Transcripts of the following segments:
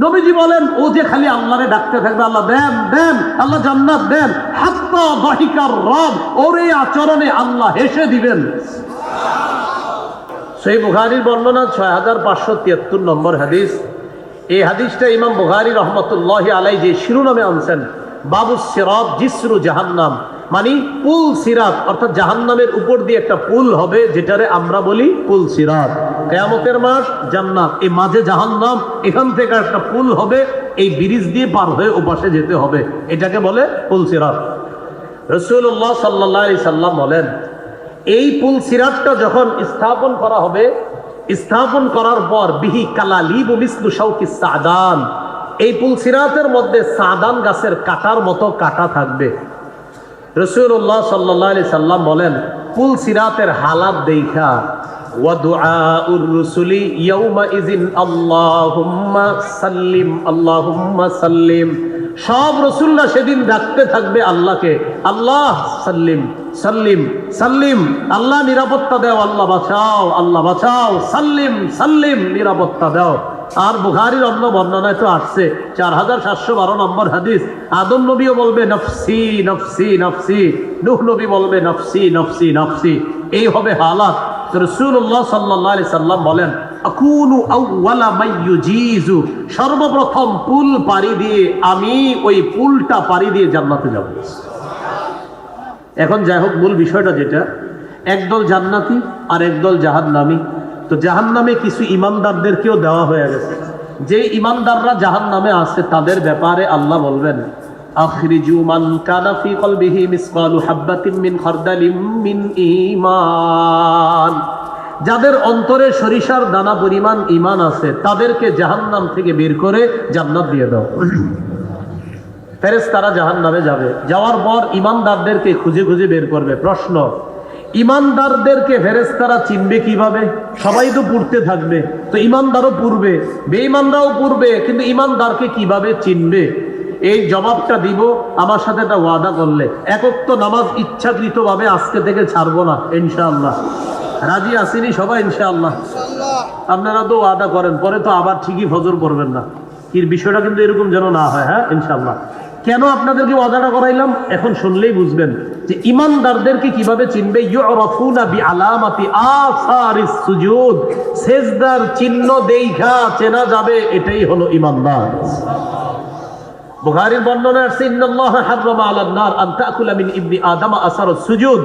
নবীজি বলেন ও যে খালি আল্লাহরে ডাকতে থাকবে, আল্লাহ দেন দেন, আল্লাহ জান্নাত দেন, হাত্তা দাহিকার রব, ওর এই আচরণে আল্লাহ হেসে দিবেন। সেই বুখারীর বর্ণনা 6573 নম্বর হাদিস। এই হাদিসটা ইমাম বুখারী রহমতুল্লাহি আলাইহি যে শিরোনামে আনছেন, বাবু সিরাত জিসরু জাহান্নাম, মানে পুল সিরাত, অর্থাৎ জাহান্নামের উপর দিয়ে একটা পুল হবে, যেটারে আমরা বলি পুল সিরাত। কিয়ামতের মাঠ জান্নাত, এই মাঝে জাহান্নাম, এখান থেকে একটা পুল হবে, এই ব্রিজ দিয়ে পার হয়ে ওপাশে যেতে হবে, এটাকে বলে পুল সিরাত। রাসূলুল্লাহ সাল্লাল্লাহু আলাইহি সাল্লাম বলেন, এই পুল সিরাতটা যখন স্থাপন করা হবে, স্থাপন করার পর বিহি কালালিবু মিসলু শাউকিস সাদান, এই পুল সিরাতের মধ্যে সাদান গাছের কাটার মতো কাটা থাকবে। রাসূলুল্লাহ সাল্লাল্লাহু আলাইহি সাল্লাম বলেন, পুল সিরাতের হালাত দেখা ওয়া দুআউর রাসূলি ইয়াউমা ইযিন আল্লাহুম্মা সাল্লিম আল্লাহুম্মা সাল্লিম, সব রাসূলরা সেদিন ডাকতে থাকবে আল্লাহকে, আল্লাহ সাল্লিম সাল্লিম সাল্লিম, আল্লাহ নিরাপত্তা দাও, আল্লাহ বাঁচাও, আল্লাহ বাঁচাও, সাল্লিম সাল্লিম, নিরাপত্তা দাও। আর বুখারীর অন্য বর্ণনায় তো আসছে 4712 নম্বর হাদিস, আদম নবীও বলবে নফসি নফসি নফসি, নূহ নবী বলবে নফসি নফসি নফসি, এই হবে হালাত। রাসূলুল্লাহ সাল্লাল্লাহু আলাইহি সাল্লাম বলেন, আকুনু আউওয়ালা মাইয়ুজিজু, সর্বপ্রথম পুল পাড়ি দিয়ে আমি ওই পুলটা পাড়ি দিয়ে জান্নাতে যাব। এখন যাই হোক, মূল বিষয়টা যেটা, একদল জান্নাতি আর একদল জাহান্নামী। তো জাহান্নামে কিছু ইমানদারদেরকেও দেওয়া হয়ে গেছে, যে ইমানদাররা জাহান্নামে আছে তাদের ব্যাপারে আল্লাহ বলবেন, আখরিজু মান কানা ফি কলবিহি মিসকালু হাববাতিন মিন খারদালিম মিন ঈমান, যাদের অন্তরে সরিষার দানা পরিমাণ ঈমান আছে তাদেরকে জাহান্নাম থেকে বের করে জান্নাত দিয়ে দাও। ফেরেশতারা জাহান্নামে যাবে, যাওয়ার পর ইমানদারদেরকে খুঁজে খুঁজে বের করবে। প্রশ্ন, ইমানদারদেরকে ফেরেশতারা চিনবে কিভাবে? সবাই তো পুড়তে থাকবে, তো ইমানদারও পুড়বে, বেঈমানরাও পুড়বে, কিন্তু ইমানদারকে কিভাবে চিনবে? এই জবাবটা দিব আমার সাথে একটা ওয়াদা করলে, একক নামাজ ইচ্ছাকৃতভাবে আজকে থেকে ছাড়বো না ইনশাআল্লাহ। রাজি আসেনি সবাই ইনশাআল্লাহ? আপনারা তো ওয়াদা করেন, পরে তো আবার ঠিকই ফজর পড়বেন না, কি বিষয়টা কিন্তু এরকম যেন না হয়। হ্যাঁ ইনশাআল্লাহ। কেন আপনাদেরকে ওয়াদাটা করাইলাম এখন শুনলেই বুঝবেন যে ইমানদারদেরকে কিভাবে চিনবে। ইউরাফুনা বিআলামাতি আসারিস সুজুদ, সিজদার চিহ্ন দেখা চেনা যাবে, এটাই হলো ইমানদার। বুখারীর বর্ণনা আছে, ইন্নাল্লাহ হারামা আলান নার আন তাকুলা মিন ইবনি আদম আসারুস সুজুদ,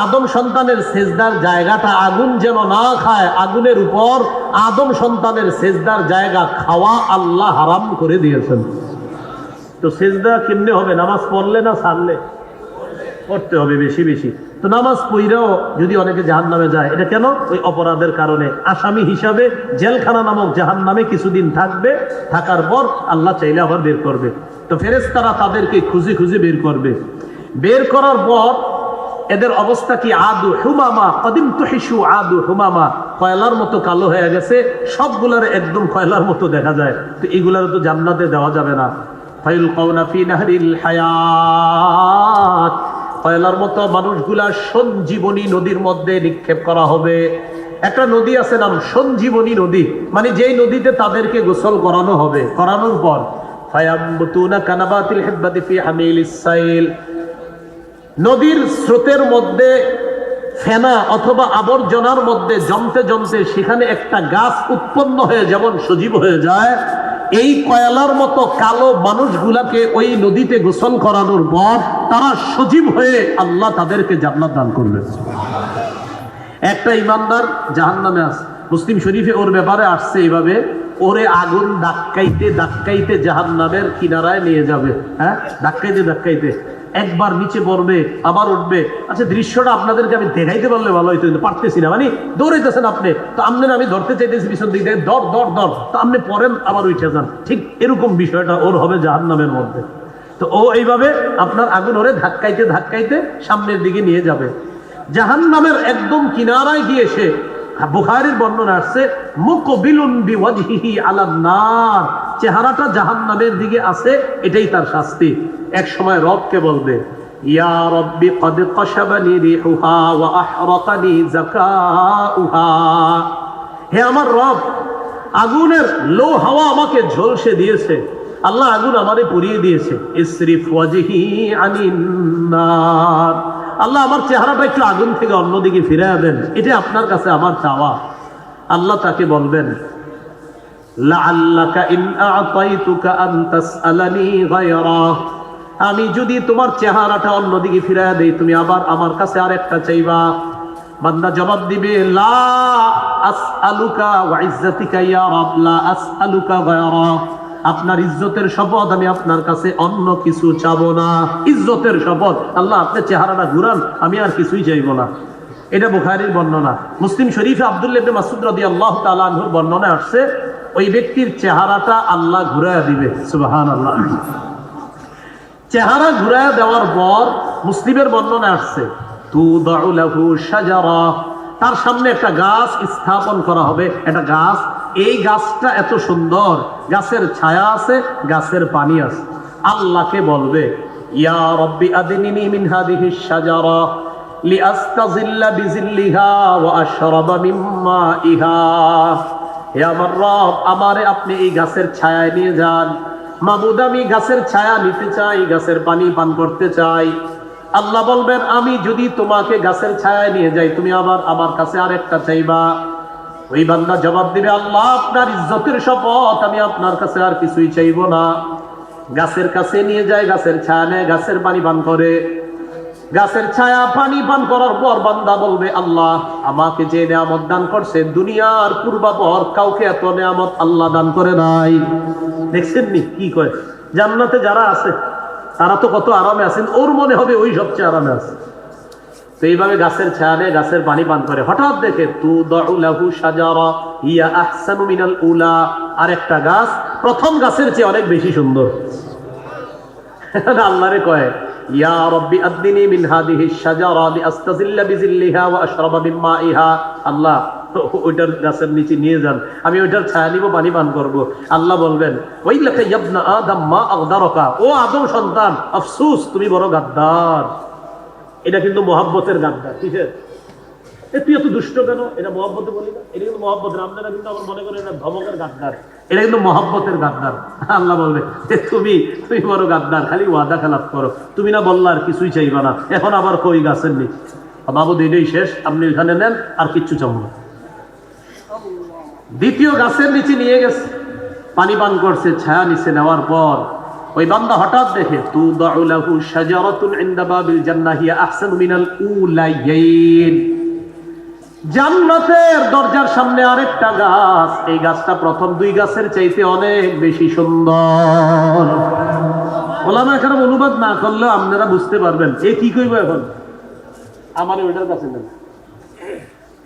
আদম সন্তানের সিজদার জায়গাটা আগুন যেন না খায়, আগুনের উপর আদম সন্তানের সিজদার জায়গা খাওয়া আল্লাহ হারাম করে দিয়েছেন। তো সিজদা কেমনে হবে? নামাজ পড়লে না ছাড়লে? পড়তে হবে বেশি বেশি। তো নামাজ পড়লেও যদি অনেকে জাহান্নামে যায়, এটা কেন? ওই অপরাধের কারণে আসামি হিসাবে জেলখানা নামক জাহান্নামে কিছুদিন থাকবে, থাকার পর আল্লাহ চাইলে আবার বের করবে। তো ফেরেশতারা তাদেরকে খুঁজে খুঁজে বের করবে। বের করার পর এদের অবস্থা কি? আদু হুমামা কদিম তুহিসু আদু হুমামা, কয়লার মতো কালো হয়ে গেছে, সবগুলার একদম কয়লার মতো দেখা যায়। তো এগুলার তো জান্নাতে দেওয়া যাবে না। ফায়ুলকাউনা ফি নাহরিল হায়াত, কয়লার মতো মানুষগুলা সঞ্জীবনী নদীর মধ্যে নিক্ষেপ করা হবে। একটা নদী আছে নাম সঞ্জীবনী নদী, মানে যেই নদীতে তাদেরকে গোসল করানো হবে। করানোর পর ফায়ামবুতুনা কানাবাতিল হিব্বাতি ফি হামিলিস সাইল, নদীর স্রোতের মধ্যে ফেনা অথবা আবর্জনার মধ্যে জমতে জমতে সেখানে একটা গাছ উৎপন্ন হয়ে যেমন সজীব হয়ে যায়, এই কয়লার মতো কালো মানুষগুলাকে ওই নদীতে গোসল করানোর পর তারা সজীব হয়ে আল্লাহ তাদেরকে জান্নাত দান করবেন। একটা ইমানদার জাহান্নামে আছে, মুসলিম শরীফে ওর ব্যাপারে আসছে এইভাবে, ওরে আগুন ধাক্কাইতে ধাক্কাইতে জাহান্নামের কিনারায় নিয়ে যাবে। হ্যাঁ, ধাক্কাইতে ধাক্কাইতে একবার নিচে পড়বে, আবার উঠবে। আচ্ছা, দৃশ্যটা আপনাদেরকে আমি দেখাইতে পারলে ভালো হইতো, কিন্তু পারতেছি না। মানে দৌড়াইতেছেন আপনি, তো আপনি আমি ধরতে চাইতেছি পিছন দিক থেকে, দর দর দর, তো আপনি পড়েন আবার উঠে যান। ঠিক এরকম বিষয়টা ওর হবে জাহান্নামের মধ্যে। তো ও এইভাবে আপনার আগুন ওরে ধাক্কাইতে ধাক্কাইতে সামনের দিকে নিয়ে যাবে। জাহান্নামের একদম কিনারায় গিয়ে সে, বুখারীর বর্ণনা আসছে, মুকবিলুন বিওয়াজহিহি আলান নার, চেহারাটা জাহান্নামের দিকে আছে, এটাই তার শাস্তি। এক সময় রবকে বলবে, ইয়া রব্বি কদ কাশাবানি রিহুহা ওয়া আহরাকানি যাকাউহা, হে আমার রব, আগুনের লো হাওয়া আমাকে ঝলসে দিয়েছে, আল্লাহ আগুন আমারে পুড়িয়ে দিয়েছে। ইসরিফ ওয়াজহি আনিন নার, আল্লাহ আমার চেহারাটা একটু আগুন থেকে অন্যদিকে ফিরিয়ে দেন, এটা আপনার কাছে আমার চাওয়া। আল্লাহ তাকে বলবেন, লাআল্লাকা ইন আ'তাইতুকা আন তাসআলানি গায়রা, আমি যদি তোমার চেহারাটা অন্যদিকে ফিরিয়ে দেই, তুমি আবার আমার কাছে আরেকটা চাইবা। বান্দা জবাব দিবে, লা আসআলুকা ওয়া ইজ্জাতিকা ইয়া রাব লা আসআলুকা গায়রা, আপনার ইজ্জতের শপথ, আমি আপনার কাছে অন্য কিছু চাবো না। ইজ্জতের শপথ, আল্লাহ আপনার চেহারাটা ঘুরান, আমি আর কিছুই চাইবো না। এটা বুখারীর বর্ণনা। মুসলিম শরীফে আব্দুল্লাহ ইবনে মাসউদ রাদিয়াল্লাহু তাআলা আনহুর বর্ণনায় আসছে, ওই ব্যক্তির চেহারাটা আল্লাহ ঘুরায়া দিবে। সুবহানাল্লাহ। চেহারা ঘুরায়া দেওয়ার পর মুসলিমের বর্ণনায় আসছে, তুদাউ লাহু শাজারা, তার সামনে একটা গাছ স্থাপন করা হবে। একটা গাছ, এই গাছটা এত সুন্দর, গাছের ছায়া আছে, গাছের পানি আছে। আল্লাহকে বলবে, ইয়া রব্বি আদিনিনি মিন হাদিহিশ শাজারা লিআস্তাযিল্লা বিযিল্লিহা ওয়া আশরাবা মিন মাইহা, হে আমার রব, আমারে আপনি এই গাছের ছায়ায় নিয়ে যান। মাবুদ, আমি গাছের ছায়া নিতে চাই, গাছের পানি পান করতে চাই। আল্লাহ বলবেন, আমি যদি তোমাকে গাছের ছায়ায় নিয়ে যাই, তুমি আবার আমার কাছে আরেকটা চাইবা। ওই বান্দা জবাব দিবে, আল্লাহ আপনার ইজ্জতের শপথ, আমি আপনার কাছে আর কিছুই চাইবো না। গাছের কাছে নিয়ে যায়, গাছের ছায়া নেয়, গাছের পানি পান করে। গাছের ছায়া পানি পান করার পর বান্দা বলবে, আল্লাহ আমাকে যে নিয়ামত দান করছে, দুনিয়ার পূর্বাপর কাউকে এত নিয়ামত আল্লাহ দান করে নাই। দেখছেন নি কি কয়, জান্নাতে যারা আছে তারা তো কত আরামে আছেন, ওর মনে হবে ওই সবচেয়ে আরামে আছে। তো এইভাবে গাছের ছায়া নেয়, গাছের পানি পান করে। হঠাৎ দেখে তুদাউ লাহু শাজারা হিয়া আহসানু মিনাল উলা, আরেকটা গাছ প্রথম গাছের চেয়ে অনেক বেশি সুন্দর। আল্লাহরে কয়, ইয়া রব্বি আদনিনি মিন হাদিহিশ শাজারা লিআস্তাযিল্লা বিযিল্লিহা ওয়া আশরাবা মিন মাইহা, আল্লাহ ওইটার গাছের নিচে নিয়ে যান, আমি ওইটার ছায়া নিব, পানি পান করব। আল্লাহ বলবেন, ওয়াইলাকা ইবনা আদম মা আগদারাকা, ও আদম সন্তান, আফসোস তুমি বড় গাদ্দার। এটা কিন্তু মহব্বতের গাদ্দার। কিসের? তুই এত দুষ্ট কেন? এটা মহব্বতে বলি না, এটা কিন্তু মহব্বতের। আপনারা কিন্তু আমার মনে করেন এটা ধমকের গাদ্দার, এটা কিন্তু মহব্বতের গাদ্দার। আল্লাহ বলবে, তুমি তুমি বড় গাদ্দার, খালি ওয়াদা খেলাফ করো। তুমি না বললা আর কিছুই চাইবা না, এখন আবার কই গাছের নিচে। মাবুদ এটাই শেষ, আপনি এখানে নেন, আর কিচ্ছু চাবো না। দ্বিতীয় গাছের নিচে নিয়ে গেছে, পানি পান করছে, ছায়া নিচে নেওয়ার পর ওই বান্দা হঠাৎ দেখে, তুদাউ লাহু শাজারাতুন ইনদা বাবিল জান্নাহ হিয়া আহসানু মিনাল উলাইয়িন, জান্নাতের দরজার সামনে আরেকটা গাছ, এই গাছটা প্রথম দুই গাছের চাইতে অনেক বেশি সুন্দর। ওলামায়ে কেরাম অনুবাদ না করলেও আপনারা বুঝতে পারবেন এ কি কইব। এখন আমার ওইটার কাছে নেন,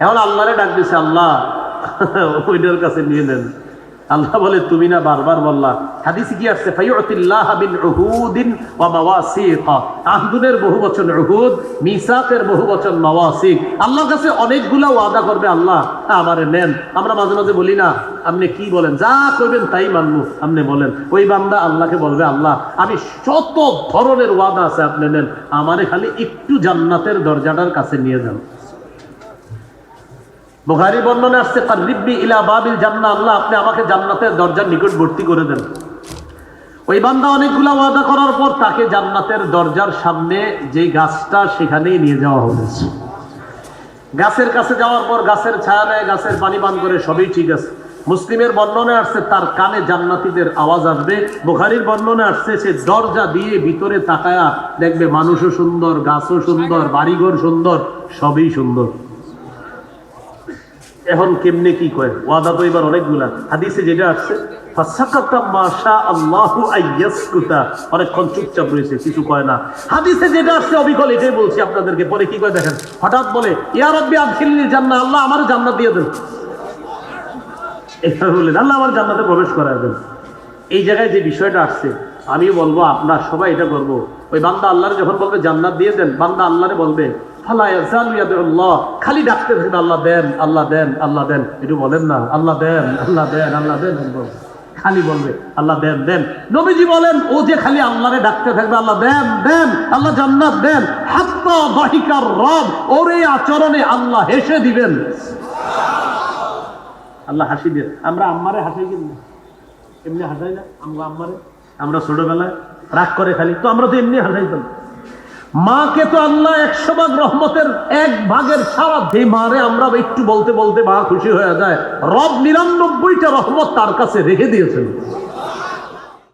এখন আল্লাহরে ডাক দিছে, আল্লাহ ওইটার কাছে নিয়ে নেন। আল্লাহ বলে, তুমি না বারবার বললা, হাদিসে কি আসছে, ফায়ুতিল্লাহ বিল উহুদিন ওয়া মাওয়াসিক, আহদুনের বহুবচন উহুদ, মিসাকের বহুবচন মাওয়াসিক। আল্লাহর কাছে অনেকগুলা ওয়াদা করবে, আল্লাহ আমারে নেন। আমরা মাঝে মাঝে বলি না, আপনি কি বলেন, যা কইবেন তাই মানবো, আপনি বলেন। ওই বান্দা আল্লাহকে বলবে, আল্লাহ আমি শত ধরনের ওয়াদা আছে, আপনি নেন, আমারে খালি একটু জান্নাতের দরজাটার কাছে নিয়ে যান। বুখারী বর্ণনা আসছে, কাররিবনি ইলা বাবিল জান্নাহ, আল্লাহ আপনি আমাকে জান্নাতের দরজার নিকটবর্তী করে দেন। ওই বান্দা অনেকগুলা ওয়াদা করার পর তাকে জান্নাতের দরজার সামনে যে গাছটা, সেখানেই নিয়ে যাওয়া হয়েছে। গাছের কাছে যাওয়ার পর গাছের ছায়া নেয়, গাছের পানি পান করে, সবই ঠিক আছে। মুসলিমের বর্ণনায় আসছে তার কানে জান্নাতীদের আওয়াজ আসবে। বুখারীর বর্ণনায় আসছে সে দরজা দিয়ে ভিতরে তাকায়া দেখবে মানুষও সুন্দর, গাছও সুন্দর, বাড়িঘর সুন্দর, সবই সুন্দর। এখন কেমনে কি কয়, ওয়াদা তো এবার অনেকগুলা। হাদিসে যেটা আসছে, ফাসাকাতা মাশা আল্লাহু আইয়াসকুতা, অনেকক্ষণ চুপচাপ রয়েছে, কিছু কয় না। হাদিসে যেটা আসছে অবিকল এটাই বলছি আপনাদেরকে। পরে কি কয় দেখেন, হঠাৎ বলে, ইয়া রাব্বি আদখিলনি জান্নাহ, আল্লাহ আমার জান্নাত দিয়ে দেন। এইভাবে বললেন, আল্লাহ আমার জান্নাতে প্রবেশ করায় দেন। এই জায়গায় যে বিষয়টা আসছে, আমি বলবো আপনার সবাই এটা করবো। ওই বান্দা আল্লাহরে যখন বলবে জান্নাত দিয়ে দেন, বান্দা আল্লাহরে বলবে, খালি ডাকতে থাকবে, আল্লাহ দেন, আল্লাহ দেন, আল্লাহ দেন। একটু বলেন না, আল্লাহ দেন, আল্লাহ দেন, আল্লাহ দেন, খালি বলবে আল্লাহ দেন দেন। নবীজি বলেন, ও যে খালি আল্লাহরে ডাকতে থাকবে, আল্লাহ দেন দেন, আল্লাহ জান্নাত দেন, হাত্তা দাহিকার রব, ওর এই আচরণে আল্লাহ হেসে দিবেন। আল্লাহ হাসি দিয়ে। আমরা আম্মারে হাসাই কিন্তু এমনি হাসাই না, আমরা আম্মারে, আমরা ছোটবেলায় রাগ করে খালি, তো আমরা তো এমনি হাসাইতাম। মাকে তো আল্লাহ 100 ভাগ রহমতের 1 ভাগের সারা দিয়ে মারে আমরা একটু বলতে বলতে মা খুশি হয়ে যায়। রব 99টা রহমত তার কাছে রেখে দিয়েছেন।